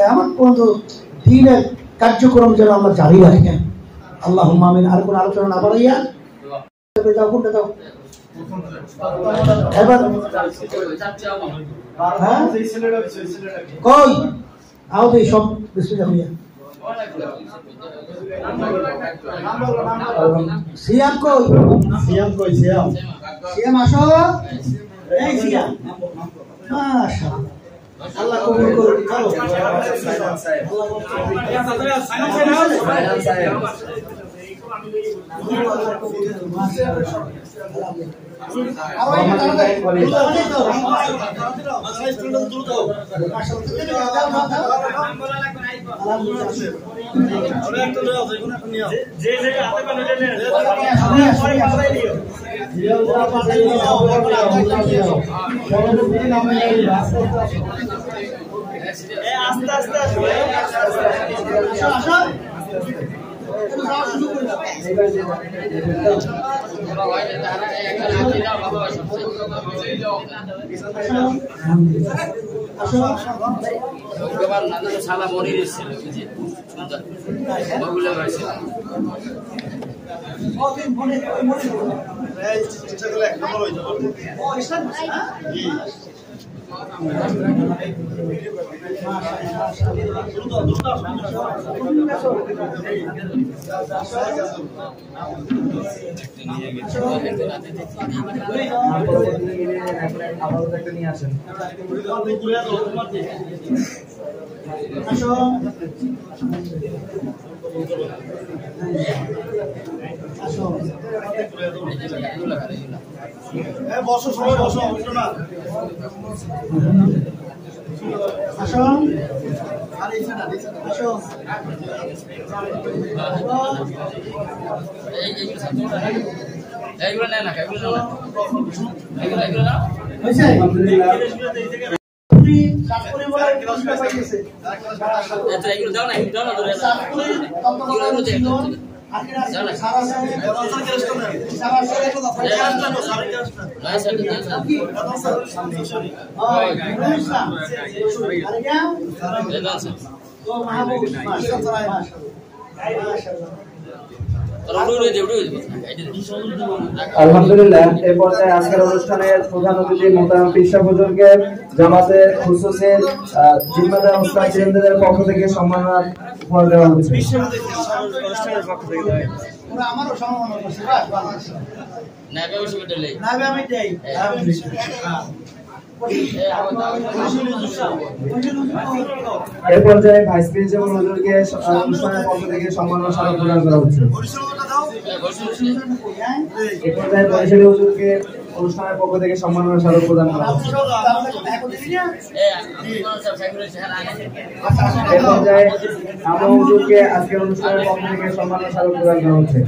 কিয়ামত পর্যন্ত দ্বীনের কার্যক্রম যেন আল্লাহ জারি রাখেন। আল্লাহুম্মা আমিন। আর কোন আলোচনা না বাড়াইয়া যাও, কোনটা যাও এবার কই আও দেই সব বিসমিল্লাহ হইয়া সিয়াম কই সিয়াম আসো এই সিয়াম মাশাআল্লাহ আল্লাহ কবুল করুন। চলো বসো সবাই বসো না আসো আরে এখানে আসো এইগুলো না এগুলো না হইছে পুরি সাতপুরি বলে কিলোমিটার পাইছে এটা এগুলো দাও না ধরে সাতপুরি তন্তগুলো ছিল আখিরা সারা সারা আলহামদুলিল্লাহ। এই পর্যায়ে আজকের অনুষ্ঠানের প্রধান অতিথি মোহতারাম পীর সাহেব হুজুরকে জামাতে খুসুসের জিম্মাদার উস্তাদ জিন্দাদের পক্ষ থেকে সম্মাননা উপহার দেওয়া হচ্ছে। অনুষ্ঠানের পক্ষ থেকে দেওয়া হচ্ছে। আমারও সম্মাননা করছে। এর পর্যায়ে ভাইস প্রিন্সিপাল হুজুরকে অনুষ্ঠানের পক্ষ থেকে সম্মাননা স্মারক প্রদান করা হচ্ছে। এর পর্যায়ে বরিশালী হুজুরকে অনুষ্ঠানের পক্ষ থেকে সম্মাননা স্মারক প্রদান করা হচ্ছে। এর পর্যায়ে আবু হুজুরকে আজকের অনুষ্ঠানের পক্ষ থেকে সম্মাননা স্মারক প্রদান করা হচ্ছে।